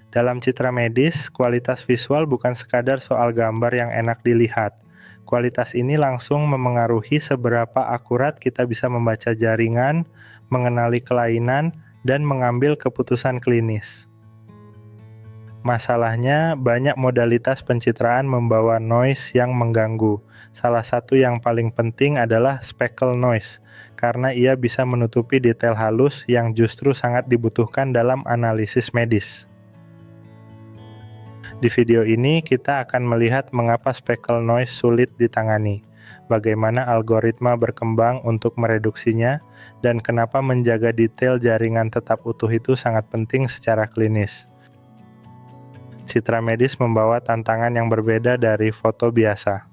Dalam citra medis, kualitas visual bukan sekadar soal gambar yang enak dilihat. Kualitas ini langsung memengaruhi seberapa akurat kita bisa membaca jaringan, mengenali kelainan, dan mengambil keputusan klinis. Masalahnya, banyak modalitas pencitraan membawa noise yang mengganggu. Salah satu yang paling penting adalah speckle noise, karena ia bisa menutupi detail halus yang justru sangat dibutuhkan dalam analisis medis. Di video ini, kita akan melihat mengapa speckle noise sulit ditangani, bagaimana algoritma berkembang untuk mereduksinya, dan kenapa menjaga detail jaringan tetap utuh itu sangat penting secara klinis. Citra medis membawa tantangan yang berbeda dari foto biasa.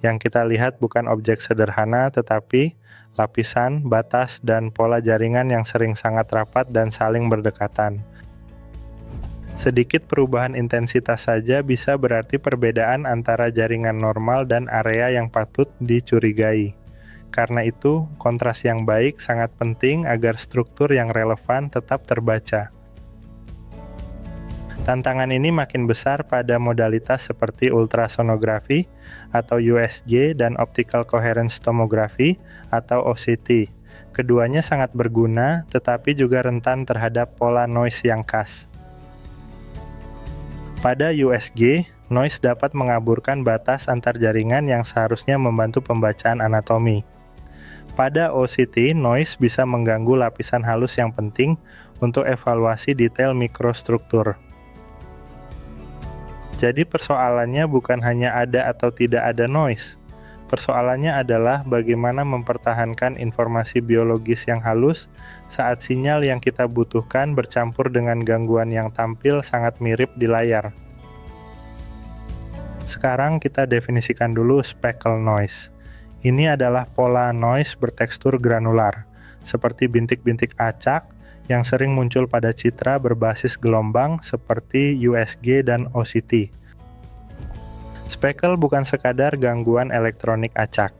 Yang kita lihat bukan objek sederhana, tetapi lapisan, batas, dan pola jaringan yang sering sangat rapat dan saling berdekatan. Sedikit perubahan intensitas saja bisa berarti perbedaan antara jaringan normal dan area yang patut dicurigai. Karena itu, kontras yang baik sangat penting agar struktur yang relevan tetap terbaca. Tantangan ini makin besar pada modalitas seperti ultrasonografi atau USG dan optical coherence tomography atau OCT. Keduanya sangat berguna, tetapi juga rentan terhadap pola noise yang khas. Pada USG, noise dapat mengaburkan batas antar jaringan yang seharusnya membantu pembacaan anatomi. Pada OCT, noise bisa mengganggu lapisan halus yang penting untuk evaluasi detail mikrostruktur. Jadi persoalannya bukan hanya ada atau tidak ada noise. Persoalannya adalah bagaimana mempertahankan informasi biologis yang halus saat sinyal yang kita butuhkan bercampur dengan gangguan yang tampil sangat mirip di layar. Sekarang kita definisikan dulu speckle noise. Ini adalah pola noise bertekstur granular, seperti bintik-bintik acak yang sering muncul pada citra berbasis gelombang seperti USG dan OCT. Speckle bukan sekadar gangguan elektronik acak.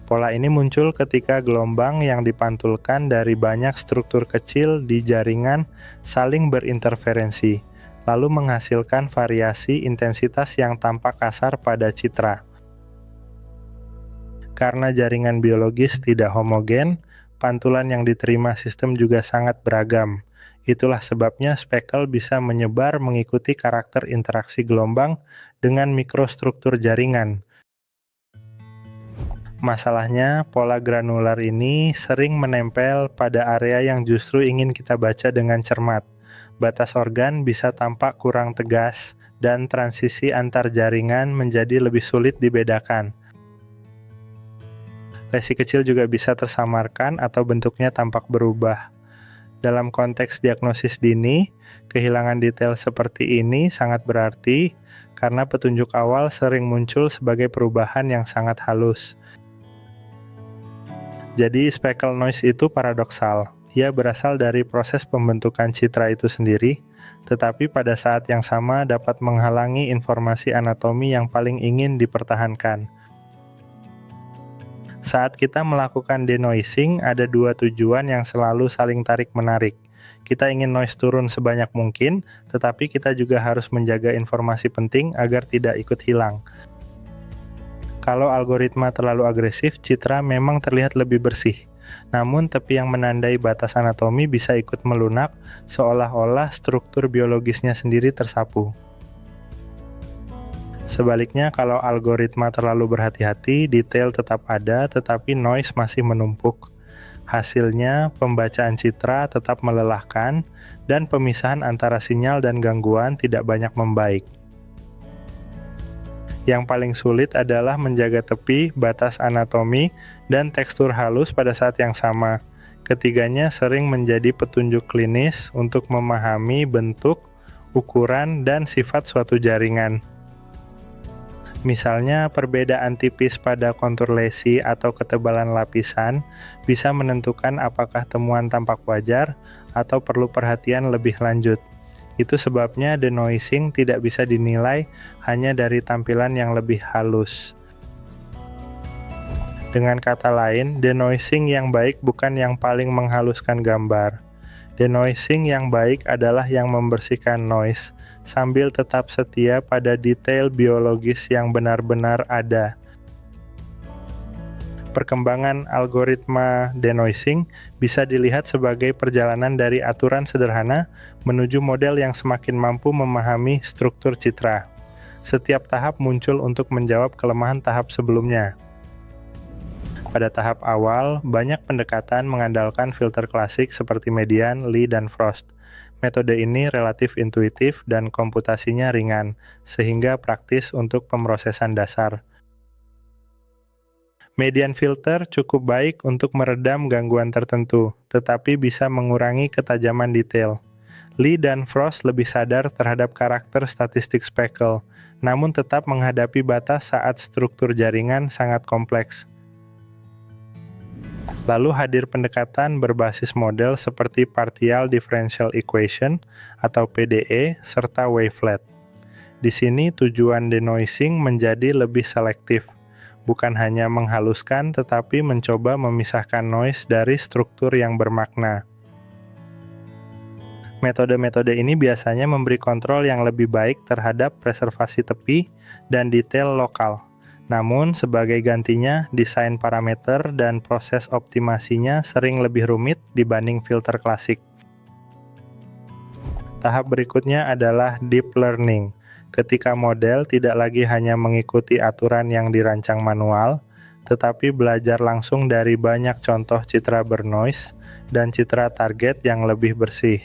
Pola ini muncul ketika gelombang yang dipantulkan dari banyak struktur kecil di jaringan saling berinterferensi, lalu menghasilkan variasi intensitas yang tampak kasar pada citra. Karena jaringan biologis tidak homogen, pantulan yang diterima sistem juga sangat beragam. Itulah sebabnya speckle bisa menyebar mengikuti karakter interaksi gelombang dengan mikrostruktur jaringan. Masalahnya, pola granular ini sering menempel pada area yang justru ingin kita baca dengan cermat. Batas organ bisa tampak kurang tegas, dan transisi antar jaringan menjadi lebih sulit dibedakan. Lesi kecil juga bisa tersamarkan atau bentuknya tampak berubah. Dalam konteks diagnosis dini, kehilangan detail seperti ini sangat berarti karena petunjuk awal sering muncul sebagai perubahan yang sangat halus. Jadi speckle noise itu paradoksal. Ia berasal dari proses pembentukan citra itu sendiri, tetapi pada saat yang sama dapat menghalangi informasi anatomi yang paling ingin dipertahankan. Saat kita melakukan denoising, ada dua tujuan yang selalu saling tarik-menarik. Kita ingin noise turun sebanyak mungkin, tetapi kita juga harus menjaga informasi penting agar tidak ikut hilang. Kalau algoritma terlalu agresif, citra memang terlihat lebih bersih. Namun, tepi yang menandai batas anatomi bisa ikut melunak, seolah-olah struktur biologisnya sendiri tersapu. Sebaliknya, kalau algoritma terlalu berhati-hati, detail tetap ada, tetapi noise masih menumpuk. Hasilnya, pembacaan citra tetap melelahkan, dan pemisahan antara sinyal dan gangguan tidak banyak membaik. Yang paling sulit adalah menjaga tepi, batas anatomi, dan tekstur halus pada saat yang sama. Ketiganya sering menjadi petunjuk klinis untuk memahami bentuk, ukuran, dan sifat suatu jaringan. Misalnya, perbedaan tipis pada kontur lesi atau ketebalan lapisan bisa menentukan apakah temuan tampak wajar atau perlu perhatian lebih lanjut. Itu sebabnya denoising tidak bisa dinilai hanya dari tampilan yang lebih halus. Dengan kata lain, denoising yang baik bukan yang paling menghaluskan gambar. Denoising yang baik adalah yang membersihkan noise, sambil tetap setia pada detail biologis yang benar-benar ada. Perkembangan algoritma denoising bisa dilihat sebagai perjalanan dari aturan sederhana menuju model yang semakin mampu memahami struktur citra. Setiap tahap muncul untuk menjawab kelemahan tahap sebelumnya. Pada tahap awal, banyak pendekatan mengandalkan filter klasik seperti median, Lee, dan Frost. Metode ini relatif intuitif dan komputasinya ringan, sehingga praktis untuk pemrosesan dasar. Median filter cukup baik untuk meredam gangguan tertentu, tetapi bisa mengurangi ketajaman detail. Lee dan Frost lebih sadar terhadap karakter statistik speckle, namun tetap menghadapi batas saat struktur jaringan sangat kompleks. Lalu hadir pendekatan berbasis model seperti Partial Differential Equation atau PDE serta wavelet. Di sini tujuan denoising menjadi lebih selektif, bukan hanya menghaluskan tetapi mencoba memisahkan noise dari struktur yang bermakna. Metode-metode ini biasanya memberi kontrol yang lebih baik terhadap preservasi tepi dan detail lokal. Namun, sebagai gantinya, desain parameter dan proses optimasinya sering lebih rumit dibanding filter klasik. Tahap berikutnya adalah deep learning. Ketika model tidak lagi hanya mengikuti aturan yang dirancang manual, tetapi belajar langsung dari banyak contoh citra bernoise dan citra target yang lebih bersih.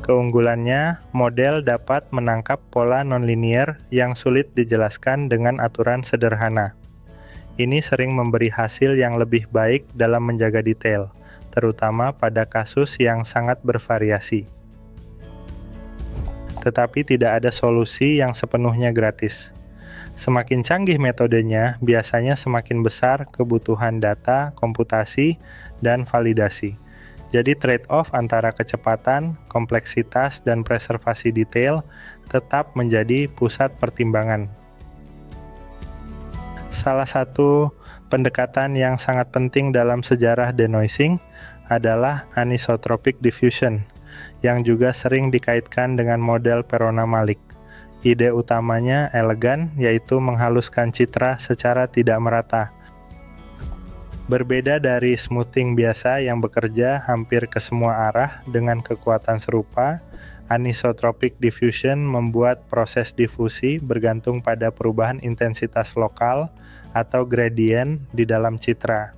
Keunggulannya, model dapat menangkap pola nonlinear yang sulit dijelaskan dengan aturan sederhana. Ini sering memberi hasil yang lebih baik dalam menjaga detail, terutama pada kasus yang sangat bervariasi. Tetapi tidak ada solusi yang sepenuhnya gratis. Semakin canggih metodenya, biasanya semakin besar kebutuhan data, komputasi, dan validasi. Jadi trade-off antara kecepatan, kompleksitas, dan preservasi detail tetap menjadi pusat pertimbangan. Salah satu pendekatan yang sangat penting dalam sejarah denoising adalah anisotropic diffusion, yang juga sering dikaitkan dengan model Perona-Malik. Ide utamanya elegan, yaitu menghaluskan citra secara tidak merata. Berbeda dari smoothing biasa yang bekerja hampir ke semua arah dengan kekuatan serupa, anisotropic diffusion membuat proses difusi bergantung pada perubahan intensitas lokal atau gradient di dalam citra.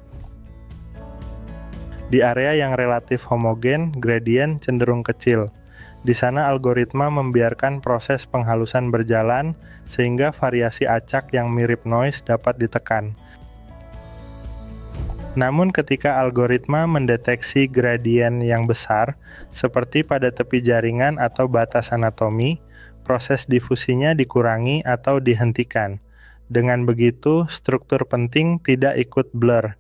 Di area yang relatif homogen, gradient cenderung kecil. Di sana algoritma membiarkan proses penghalusan berjalan sehingga variasi acak yang mirip noise dapat ditekan. Namun ketika algoritma mendeteksi gradien yang besar, seperti pada tepi jaringan atau batas anatomi, proses difusinya dikurangi atau dihentikan. Dengan begitu, struktur penting tidak ikut blur.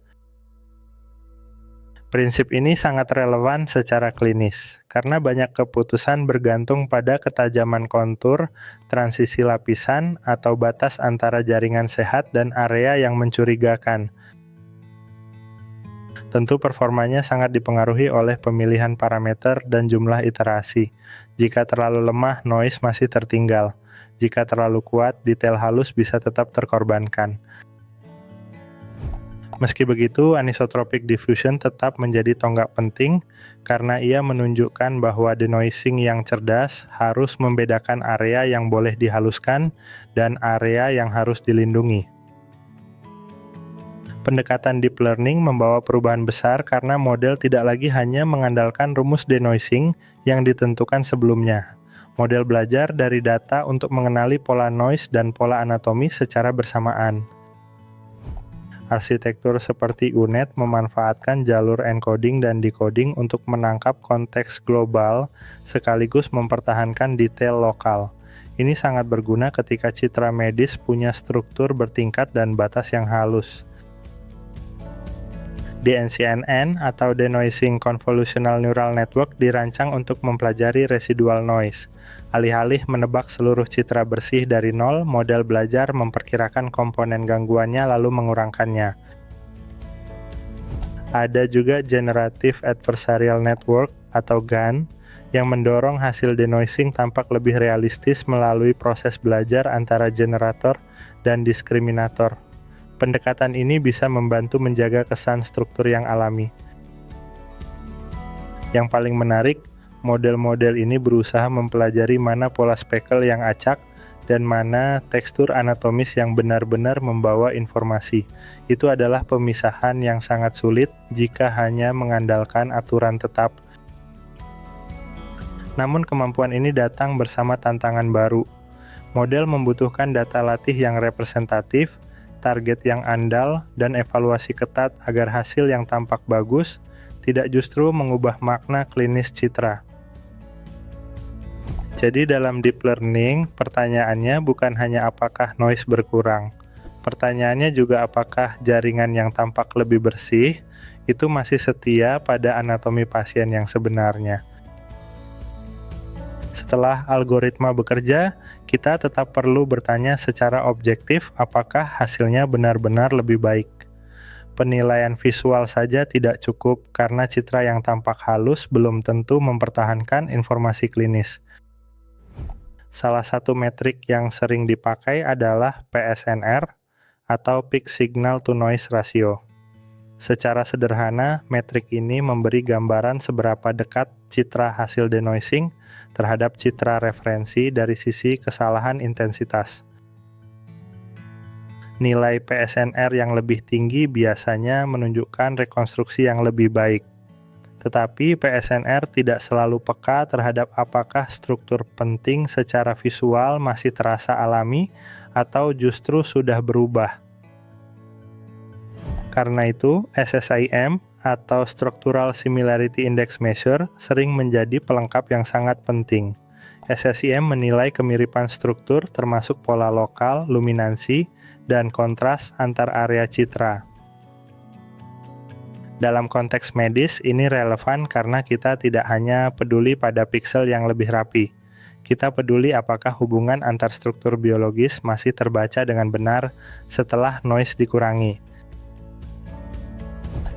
Prinsip ini sangat relevan secara klinis, karena banyak keputusan bergantung pada ketajaman kontur, transisi lapisan, atau batas antara jaringan sehat dan area yang mencurigakan. Tentu performanya sangat dipengaruhi oleh pemilihan parameter dan jumlah iterasi. Jika terlalu lemah, noise masih tertinggal. Jika terlalu kuat, detail halus bisa tetap terkorbankan. Meski begitu, anisotropic diffusion tetap menjadi tonggak penting karena ia menunjukkan bahwa denoising yang cerdas harus membedakan area yang boleh dihaluskan dan area yang harus dilindungi. Pendekatan deep learning membawa perubahan besar karena model tidak lagi hanya mengandalkan rumus denoising yang ditentukan sebelumnya. Model belajar dari data untuk mengenali pola noise dan pola anatomi secara bersamaan. Arsitektur seperti U-Net memanfaatkan jalur encoding dan decoding untuk menangkap konteks global sekaligus mempertahankan detail lokal. Ini sangat berguna ketika citra medis punya struktur bertingkat dan batas yang halus. DNCNN atau Denoising Convolutional Neural Network dirancang untuk mempelajari residual noise. Alih-alih menebak seluruh citra bersih dari nol, model belajar memperkirakan komponen gangguannya lalu mengurangkannya. Ada juga Generative Adversarial Network atau GAN yang mendorong hasil denoising tampak lebih realistis melalui proses belajar antara generator dan diskriminator. Pendekatan ini bisa membantu menjaga kesan struktur yang alami. Yang paling menarik, model-model ini berusaha mempelajari mana pola speckle yang acak dan mana tekstur anatomis yang benar-benar membawa informasi. Itu adalah pemisahan yang sangat sulit jika hanya mengandalkan aturan tetap. Namun kemampuan ini datang bersama tantangan baru. Model membutuhkan data latih yang representatif, target yang andal, dan evaluasi ketat agar hasil yang tampak bagus tidak justru mengubah makna klinis citra. Jadi dalam deep learning, pertanyaannya bukan hanya apakah noise berkurang. Pertanyaannya juga apakah jaringan yang tampak lebih bersih itu masih setia pada anatomi pasien yang sebenarnya. Setelah algoritma bekerja, kita tetap perlu bertanya secara objektif apakah hasilnya benar-benar lebih baik. Penilaian visual saja tidak cukup karena citra yang tampak halus belum tentu mempertahankan informasi klinis. Salah satu metrik yang sering dipakai adalah PSNR atau Peak Signal to Noise Ratio. Secara sederhana, metrik ini memberi gambaran seberapa dekat citra hasil denoising terhadap citra referensi dari sisi kesalahan intensitas. Nilai PSNR yang lebih tinggi biasanya menunjukkan rekonstruksi yang lebih baik. Tetapi PSNR tidak selalu peka terhadap apakah struktur penting secara visual masih terasa alami atau justru sudah berubah. Karena itu, SSIM atau Structural Similarity Index Measure sering menjadi pelengkap yang sangat penting. SSIM menilai kemiripan struktur termasuk pola lokal, luminansi, dan kontras antar area citra. Dalam konteks medis, ini relevan karena kita tidak hanya peduli pada piksel yang lebih rapi. Kita peduli apakah hubungan antar struktur biologis masih terbaca dengan benar setelah noise dikurangi.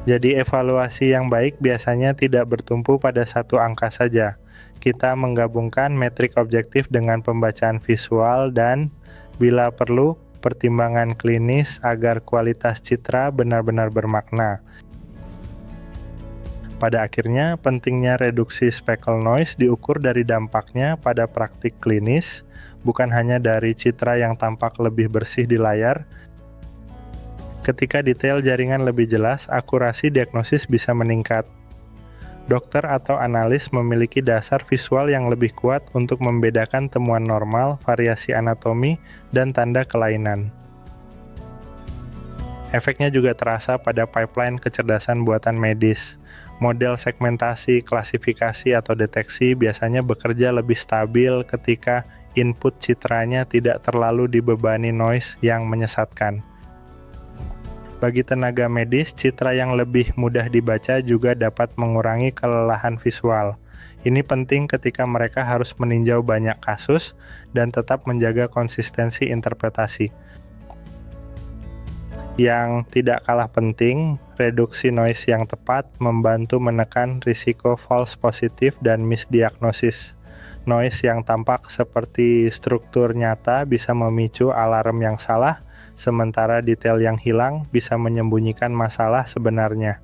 Jadi evaluasi yang baik biasanya tidak bertumpu pada satu angka saja. Kita menggabungkan metrik objektif dengan pembacaan visual dan, bila perlu, pertimbangan klinis agar kualitas citra benar-benar bermakna. Pada akhirnya, pentingnya reduksi speckle noise diukur dari dampaknya pada praktik klinis, bukan hanya dari citra yang tampak lebih bersih di layar. Ketika detail jaringan lebih jelas, akurasi diagnosis bisa meningkat. Dokter atau analis memiliki dasar visual yang lebih kuat untuk membedakan temuan normal, variasi anatomi, dan tanda kelainan. Efeknya juga terasa pada pipeline kecerdasan buatan medis. Model segmentasi, klasifikasi, atau deteksi biasanya bekerja lebih stabil ketika input citranya tidak terlalu dibebani noise yang menyesatkan. Bagi tenaga medis, citra yang lebih mudah dibaca juga dapat mengurangi kelelahan visual. Ini penting ketika mereka harus meninjau banyak kasus dan tetap menjaga konsistensi interpretasi. Yang tidak kalah penting, reduksi noise yang tepat membantu menekan risiko false positif dan misdiagnosis. Noise yang tampak seperti struktur nyata bisa memicu alarm yang salah, sementara detail yang hilang bisa menyembunyikan masalah sebenarnya.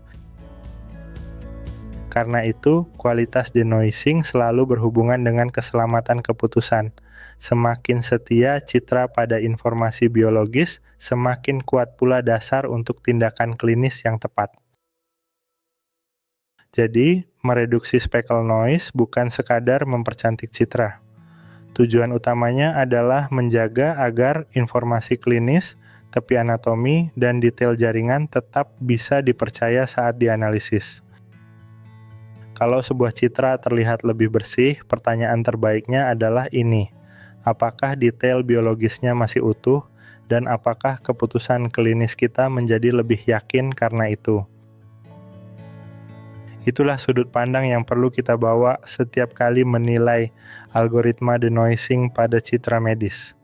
Karena itu, kualitas denoising selalu berhubungan dengan keselamatan keputusan. Semakin setia citra pada informasi biologis, semakin kuat pula dasar untuk tindakan klinis yang tepat. Jadi, mereduksi speckle noise bukan sekadar mempercantik citra. Tujuan utamanya adalah menjaga agar informasi klinis, tepi anatomi, dan detail jaringan tetap bisa dipercaya saat dianalisis. Kalau sebuah citra terlihat lebih bersih, pertanyaan terbaiknya adalah ini: apakah detail biologisnya masih utuh, dan apakah keputusan klinis kita menjadi lebih yakin karena itu? Itulah sudut pandang yang perlu kita bawa setiap kali menilai algoritma denoising pada citra medis.